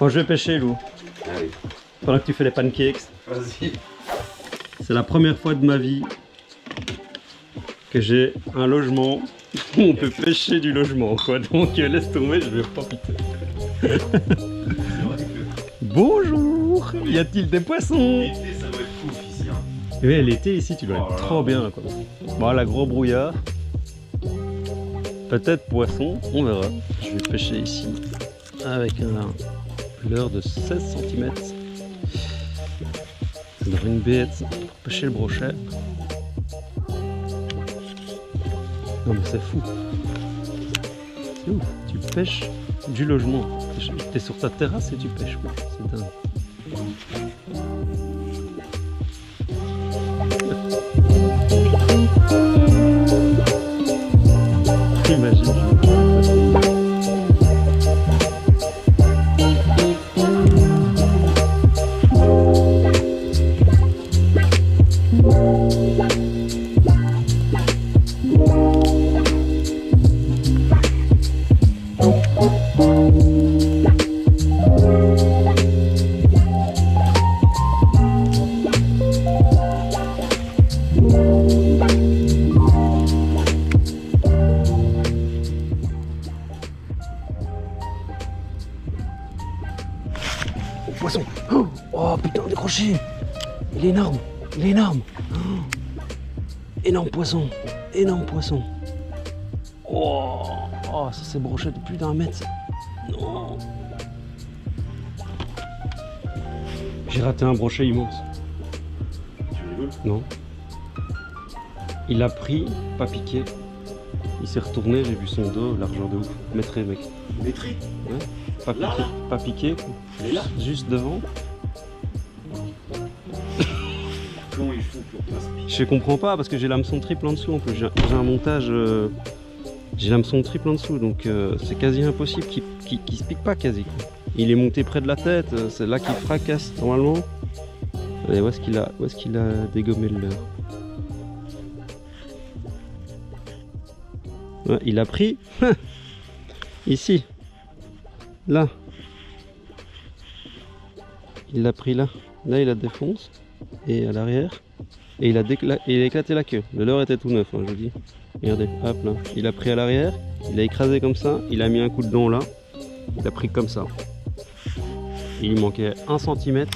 Bon, je vais pêcher, Lou. Allez. Pendant que tu fais les pancakes. Vas-y. C'est la première fois de ma vie que j'ai un logement où on peut pêcher du logement, quoi. Donc laisse tomber, je vais profiter. Bonjour. Y a-t-il des poissons? L'été, ça doit être fou ici. Hein. Oui, l'été ici, tu dois être trop bien, quoi. Bon, là, gros brouillard. Peut-être poisson, on verra. Je vais pêcher ici avec un leurre de 16 cm. Dans une bête pour pêcher le brochet. Non mais c'est fou. C'est ouf, tu pêches du logement. T'es sur ta terrasse et tu pêches. C'est dingue. Imagine. Poisson. Oh putain, décroché. Il est énorme. Il est énorme. Oh. Énorme poisson. Énorme poisson. Oh, oh ça c'est brochet de plus d'1 mètre. Non. J'ai raté un brochet immense. Tu rigoles? Non. Il a pris, pas piqué. Il s'est retourné, j'ai vu son dos, largeur de ouf. Maîtré, mec. Maîtris? Ouais. Pas piqué, Là. pas piqué. Il est là. Juste devant. Comment ils font pour pas se piquer? Je comprends pas parce que j'ai l'hameçon triple en dessous en plus. J'ai un montage. J'ai l'hameçon triple en dessous donc c'est quasi impossible qu'il se pique pas quasi. Il est monté près de la tête, c'est là qu'il fracasse normalement. Et où est-ce qu'il a dégommé le leurre? Ouais, il a pris ici, là. Il l'a pris là. Là il la défonce et à l'arrière. Et il a éclaté la queue. Le leurre était tout neuf, hein, je vous dis. Regardez, hop là. Il a pris à l'arrière, il a écrasé comme ça, il a mis un coup de dent là, il a pris comme ça. Il lui manquait 1 cm et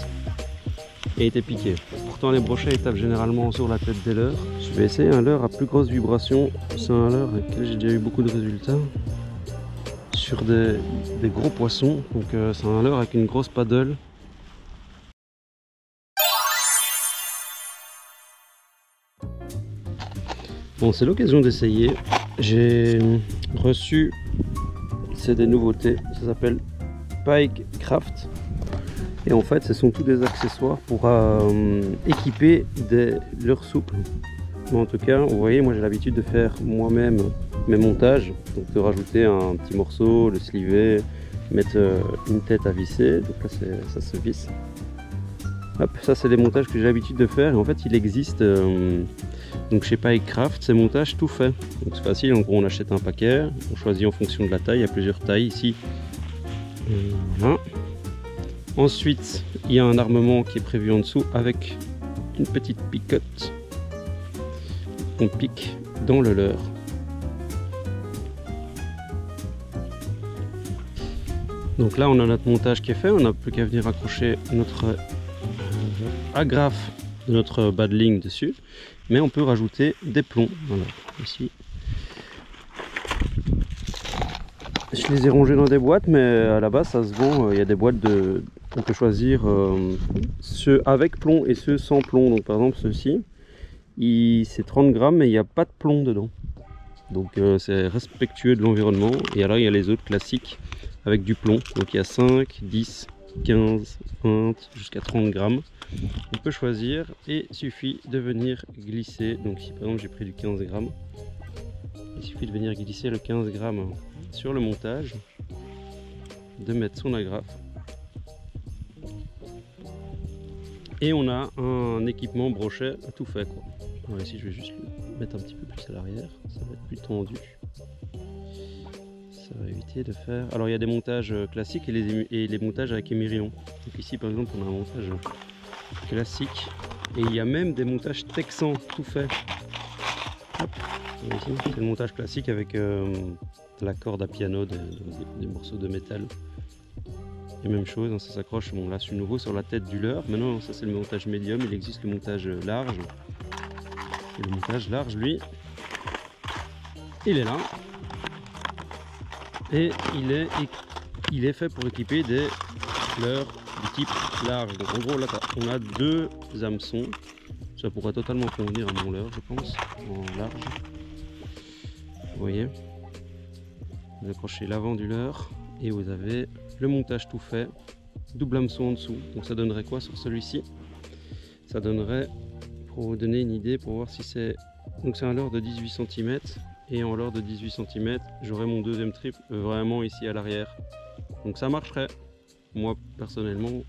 il était piqué. Pourtant les brochets ils tapent généralement sur la tête des leurres. Je vais essayer un leurre à plus grosse vibration. C'est un leurre avec lequel j'ai déjà eu beaucoup de résultats. Sur des gros poissons. Donc c'est un leurre avec une grosse paddle. Bon, c'est l'occasion d'essayer. J'ai reçu, c'est des nouveautés, ça s'appelle Pike Craft. Et en fait, ce sont tous des accessoires pour équiper des leurres souples. Mais en tout cas, vous voyez, moi j'ai l'habitude de faire moi-même mes montages. Donc de rajouter un petit morceau, le sliver, mettre une tête à visser. Donc là, ça se visse. Hop, ça c'est les montages que j'ai l'habitude de faire. Et en fait, il existe... donc chez Pike Craft, c'est montage tout fait. Donc c'est facile, en gros on achète un paquet, on choisit en fonction de la taille, il y a plusieurs tailles ici. Voilà. Ensuite, il y a un armement qui est prévu en dessous avec une petite picotte qu'on pique dans le leurre. Donc là on a notre montage qui est fait, on n'a plus qu'à venir accrocher notre agrafe de notre bas de ligne dessus. Mais on peut rajouter des plombs. Voilà, ici. Je les ai rangés dans des boîtes, mais à la base ça se vend. Il y a des boîtes de. On peut choisir ceux avec plomb et ceux sans plomb. Donc par exemple ceux-ci, c'est 30 grammes, mais il n'y a pas de plomb dedans. Donc c'est respectueux de l'environnement. Et alors il y a les autres classiques avec du plomb. Donc il y a 5, 10, 15, 20, jusqu'à 30 grammes. On peut choisir et il suffit de venir glisser. Donc si par exemple j'ai pris du 15 grammes, il suffit de venir glisser le 15 grammes sur le montage, de mettre son agrafe et on a un équipement brochet tout fait quoi. Alors ici je vais juste le mettre un petit peu plus à l'arrière, ça va être plus tendu. Ça éviter de faire... Alors il y a des montages classiques et les montages avec émirion. Donc ici par exemple on a un montage classique et il y a même des montages texans tout fait. Hop. Ici c'est le montage classique avec la corde à piano, des morceaux de métal. Et même chose, hein, ça s'accroche, bon là je suis nouveau sur la tête du leurre. Maintenant ça c'est le montage médium, il existe le montage large. Et le montage large lui, il est là. Et il est fait pour équiper des leurres du type large. Donc en gros là on a deux hameçons. Ça pourrait totalement convenir à mon leurre je pense, en large. Vous voyez, vous accrochez l'avant du leurre et vous avez le montage tout fait, double hameçon en dessous. Donc ça donnerait quoi sur celui-ci? Ça donnerait, pour vous donner une idée, pour voir si c'est... Donc c'est un leurre de 18 cm et en leurre de 18 cm j'aurais mon deuxième trip vraiment ici à l'arrière. Donc ça marcherait. Moi personnellement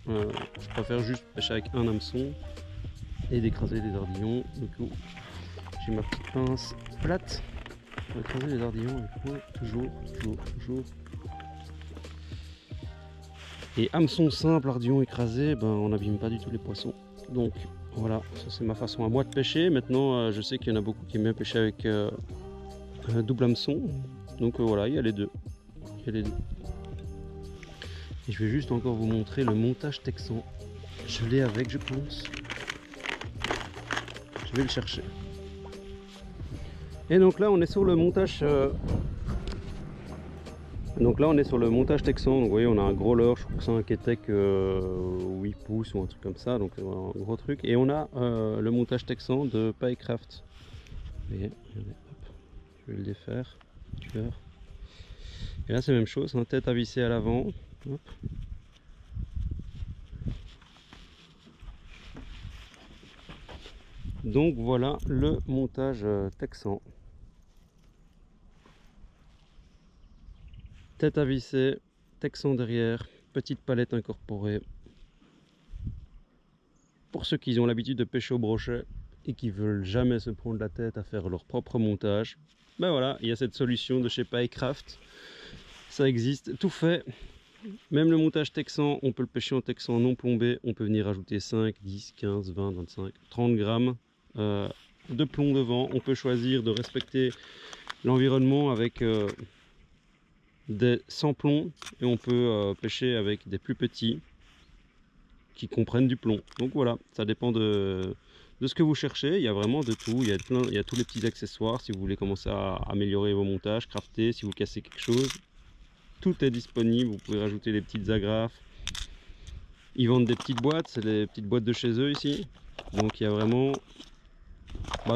je préfère juste pêcher avec un hameçon et d'écraser des ardillons. Du coup j'ai ma petite pince plate pour écraser les ardillons avec moi, toujours. Et hameçon simple, ardillon écrasé, ben on n'abîme pas du tout les poissons. Donc voilà, ça c'est ma façon à moi de pêcher. Maintenant je sais qu'il y en a beaucoup qui aiment bien pêcher avec un double hameçon. Donc voilà, il y a les deux. Et je vais juste encore vous montrer le montage texan. Je l'ai avec, je pense. Je vais le chercher. Et donc là on est sur le montage texan. Donc vous voyez on a un gros leurre, je crois que c'est un Ketek 8 pouces ou un truc comme ça, donc un gros truc. Et on a le montage texan de Pike Craft. Vous voyez, regardez, hop, je vais le défaire. Et là c'est la même chose, hein, tête à visser à l'avant. Donc voilà le montage texan. Tête à visser, texan derrière, petite palette incorporée. Pour ceux qui ont l'habitude de pêcher au brochet et qui veulent jamais se prendre la tête à faire leur propre montage, ben voilà, il y a cette solution de chez Pike Craft. Ça existe, tout fait. Même le montage texan, on peut le pêcher en texan non plombé. On peut venir ajouter 5, 10, 15, 20, 25, 30 grammes de plomb devant. On peut choisir de respecter l'environnement avec des sans plomb et on peut pêcher avec des plus petits qui comprennent du plomb. Donc voilà, ça dépend de ce que vous cherchez. Il y a vraiment de tout, il y a tous les petits accessoires si vous voulez commencer à améliorer vos montages, crafter, si vous cassez quelque chose. Tout est disponible, vous pouvez rajouter des petites agrafes. Ils vendent des petites boîtes, c'est les petites boîtes de chez eux ici. Donc il y a vraiment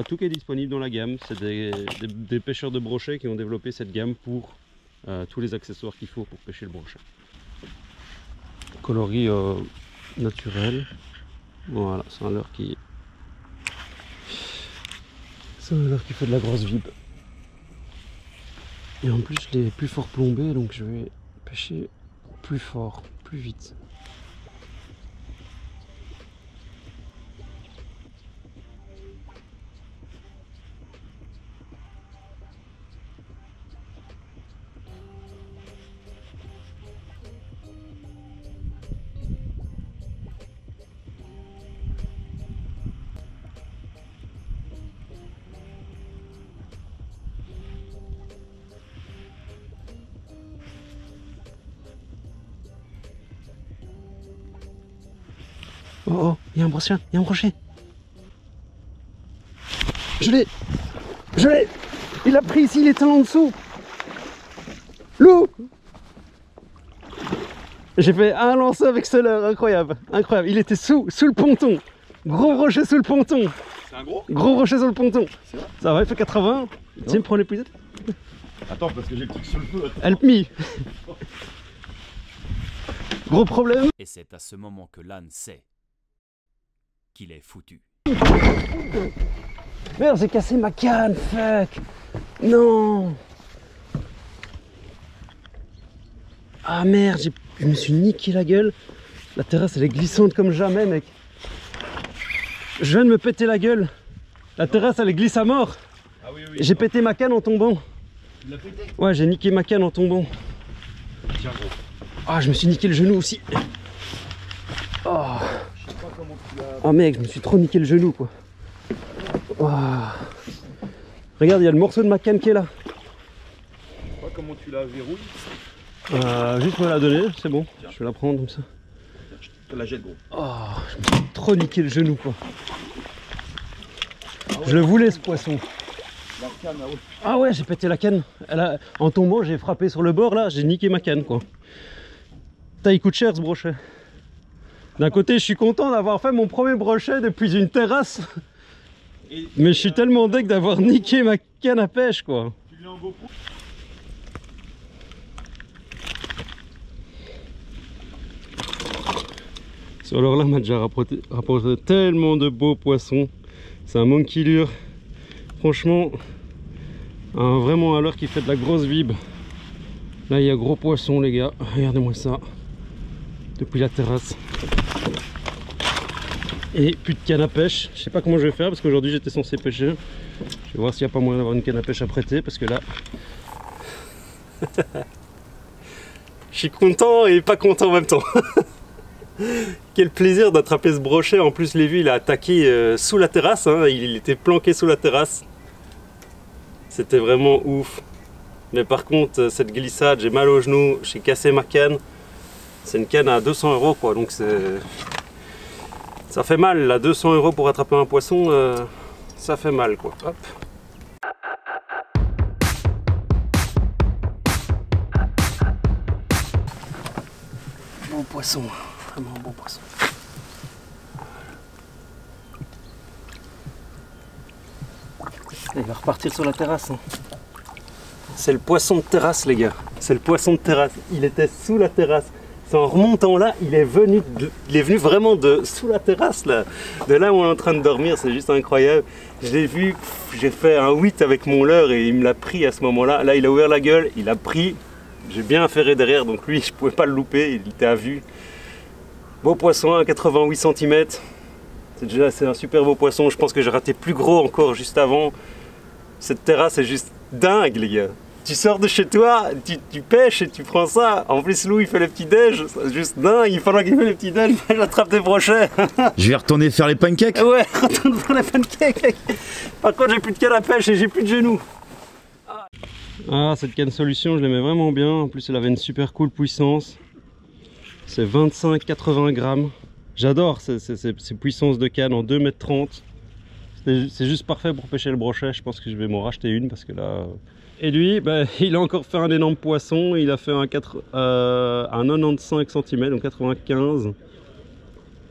tout qui est disponible dans la gamme. C'est des pêcheurs de brochet qui ont développé cette gamme pour tous les accessoires qu'il faut pour pêcher le brochet. Coloris naturel. Voilà, c'est un leurre qui fait de la grosse vibe. Et en plus je l'ai plus fort plombé, donc je vais pêcher plus fort, plus vite. Oh, il y a un brochet, il y a un brochet. Je l'ai. Il a pris ici, il était en dessous. Loup. J'ai fait un lancer avec ce leurre, incroyable. Il était sous le ponton. Gros rocher sous le ponton. C'est un gros? Gros rocher sur le ponton. Ça va, il fait 80. Tu sais me prendre les plus. Attends, parce que j'ai le truc sur le feu. Help me. Gros problème. Et c'est à ce moment que l'âne sait qu'il est foutu. Merde, j'ai cassé ma canne, fuck. Non. Ah merde, je me suis niqué la gueule. La terrasse elle est glissante comme jamais, mec. Je viens de me péter la gueule. La terrasse elle glisse à mort. Ah oui, oui. J'ai pété ma canne en tombant. Tu l'as pété? Ouais, j'ai niqué ma canne en tombant. Tiens gros. Ah, je me suis niqué le genou aussi. Oh, Je sais pas comment tu l'as... oh mec, je me suis trop niqué le genou quoi. Oh. Regarde, il y a le morceau de ma canne qui est là. Je sais pas comment tu la verrouilles. Juste me la donner, c'est bon. Tiens. Je vais la prendre comme ça. Je te la jette gros. Oh, je me suis trop niqué le genou quoi. Ah ouais, je le voulais ce poisson. La canne là-haut. Ah ouais, j'ai pété la canne. En tombant, j'ai frappé sur le bord là, j'ai niqué ma canne quoi. Putain, il coûte cher ce brochet. D'un côté, je suis content d'avoir fait mon premier brochet depuis une terrasse. Mais je suis tellement deg d'avoir niqué ma canne à pêche quoi. Tu l'as en beau coup. Ce leurre là m'a déjà rapporté tellement de beaux poissons. C'est un monkey lure. Franchement, vraiment un leurre qui fait de la grosse vibe. Là il y a gros poisson les gars. Regardez-moi ça. Depuis la terrasse. Et plus de canne à pêche. Je sais pas comment je vais faire parce qu'aujourd'hui j'étais censé pêcher. Je vais voir s'il n'y a pas moyen d'avoir une canne à pêche à prêter parce que là... je suis content et pas content en même temps. Quel plaisir d'attraper ce brochet. En plus Lévi il a attaqué sous la terrasse, hein. Il était planqué sous la terrasse. C'était vraiment ouf. Mais par contre cette glissade, j'ai mal au genou, j'ai cassé ma canne. C'est une canne à 200 € quoi, donc ça fait mal là, 200 € pour attraper un poisson, ça fait mal quoi. Hop. Bon poisson, vraiment bon poisson. Il va repartir sur la terrasse. Hein. C'est le poisson de terrasse les gars, c'est le poisson de terrasse. Il était sous la terrasse. C'est en remontant là, il est venu vraiment de sous la terrasse là, de là où on est en train de dormir, c'est juste incroyable. Je l'ai vu, j'ai fait un 8 avec mon leurre et il me l'a pris à ce moment-là. Là il a ouvert la gueule, il a pris, j'ai bien affairé derrière donc lui je pouvais pas le louper, il était à vue. Beau poisson à 88 cm, c'est un super beau poisson, je pense que j'ai raté plus gros encore juste avant. Cette terrasse est juste dingue les gars. Tu sors de chez toi, tu pêches et tu prends ça. En plus, Lou, il fait le petit déj. C'est juste dingue. Il faudra qu'il fait le petit déj. J'attrape des brochets. Je vais retourner faire les pancakes. Ouais, retourne faire les pancakes. Par contre, j'ai plus de canne à pêche et j'ai plus de genoux. Ah, cette canne solution, je l'aimais vraiment bien. En plus, elle avait une super cool puissance. C'est 25-80 grammes. J'adore ces puissances de canne en 2,30 m. C'est juste parfait pour pêcher le brochet. Je pense que je vais m'en racheter une parce que là... Et lui, bah, il a encore fait un énorme poisson, il a fait un 95 cm, donc 95.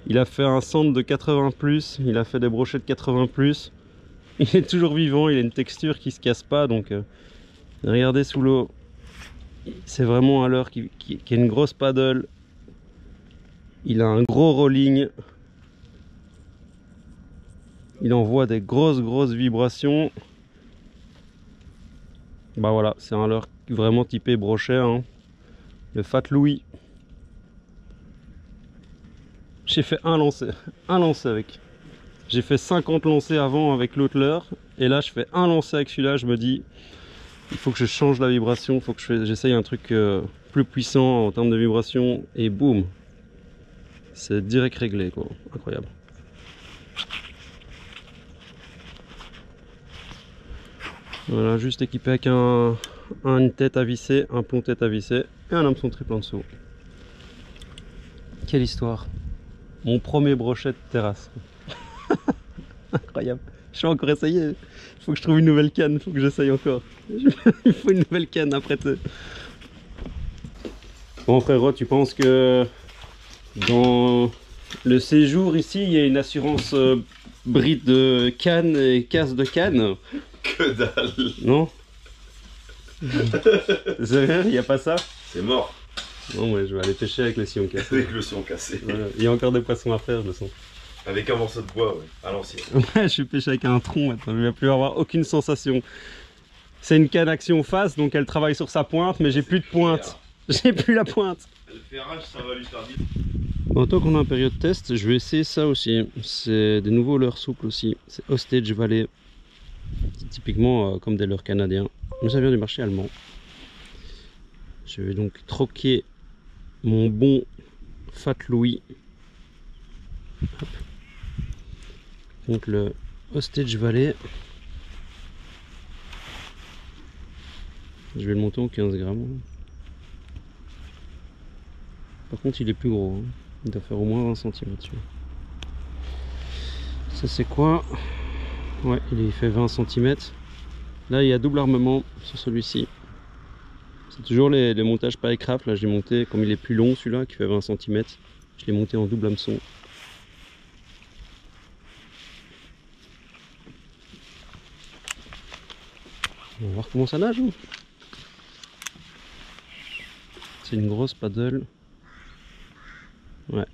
Il a fait un centre de 80+, il a fait des brochets de 80+. Il est toujours vivant, il a une texture qui se casse pas, donc regardez sous l'eau. C'est vraiment un leurre qui a une grosse paddle. Il a un gros rolling. Il envoie des grosses vibrations. Bah voilà, c'est un leurre vraiment typé brochet, hein. Le Fat Louis. J'ai fait un lancer avec. J'ai fait 50 lancers avant avec l'autre leurre. Et là je fais un lancer avec celui-là, je me dis il faut que je change la vibration, il faut que j'essaye un truc plus puissant en termes de vibration. Et boum, c'est direct réglé quoi, incroyable. Voilà, juste équipé avec une tête à visser, un plomb tête à visser et un hameçon triple en dessous. Quelle histoire. Mon premier brochet de terrasse. Incroyable. Je vais encore essayer. Il faut que je trouve une nouvelle canne, il faut que j'essaye encore. Il faut une nouvelle canne à prêter. Bon frérot, tu penses que dans le séjour ici, il y a une assurance bride de canne et casse de canne? Que dalle. Non. C'est vrai, il n'y a pas ça? C'est mort. Non, ouais, je vais aller pêcher avec le sillon cassé. Avec le sillon cassé. Voilà. Il y a encore des poissons à faire, je le sens. Avec un morceau de bois, ouais, à l'ancienne. Ouais, je vais pêcher avec un tronc maintenant, je ne vais plus avoir aucune sensation. C'est une canne action face, donc elle travaille sur sa pointe, mais j'ai plus de pointe. J'ai plus la pointe. Le ferrage, ça va lui faire vite. Bon, tant qu'on est en période test, je vais essayer ça aussi. C'est des nouveaux leurres souples aussi. C'est Hostage Valley. C'est typiquement comme des leurres canadiens. Mais ça vient du marché allemand. Je vais donc troquer mon bon Fat Louis contre le Hostage Valley. Je vais le monter en 15 grammes. Par contre il est plus gros, hein. Il doit faire au moins 20 cm dessus. Ça c'est quoi? Ouais, il fait 20 cm. Là il y a double armement sur celui-ci. C'est toujours les montages Pike Craft. Là j'ai monté, comme il est plus long celui-là qui fait 20 cm, je l'ai monté en double hameçon. On va voir comment ça nage. Hein. C'est une grosse paddle. Ouais.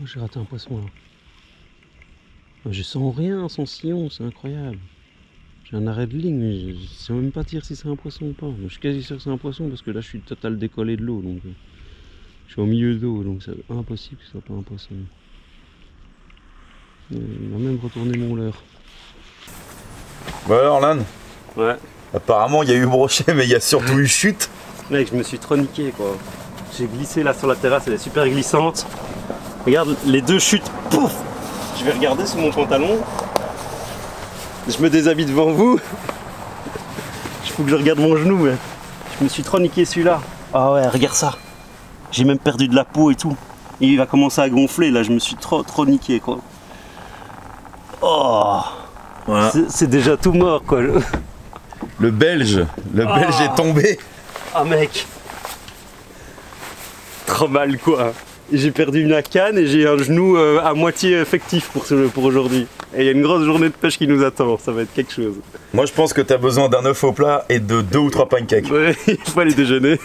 Oh, j'ai raté un poisson là. Je sens rien sans sillon, c'est incroyable. J'ai un arrêt de ligne, mais je sais même pas dire si c'est un poisson ou pas. Je suis quasi sûr que c'est un poisson parce que là je suis total décollé de l'eau, donc je suis au milieu de l'eau, donc c'est impossible que ce soit pas un poisson. Il m'a même retourné mon leurre. Bah alors Lan, Ouais. apparemment il y a eu brochet mais il y a surtout eu chute. Mec, je me suis trop niqué quoi. J'ai glissé là sur la terrasse, elle est super glissante. Regarde les deux chutes, pouf. Je vais regarder sous mon pantalon. Je me déshabille devant vous. Il faut que je regarde mon genou, mais je me suis trop niqué celui-là. Ah ouais, regarde ça. J'ai même perdu de la peau et tout. Et il va commencer à gonfler là, je me suis trop niqué quoi. Oh, Voilà. c'est déjà tout mort quoi. Le Belge est tombé. Ah mec, trop mal quoi. J'ai perdu une canne et j'ai un genou à moitié effectif pour aujourd'hui. Et il y a une grosse journée de pêche qui nous attend, ça va être quelque chose. Moi je pense que t'as besoin d'un œuf au plat et de 2 ou 3 pancakes. Ouais, il faut aller déjeuner.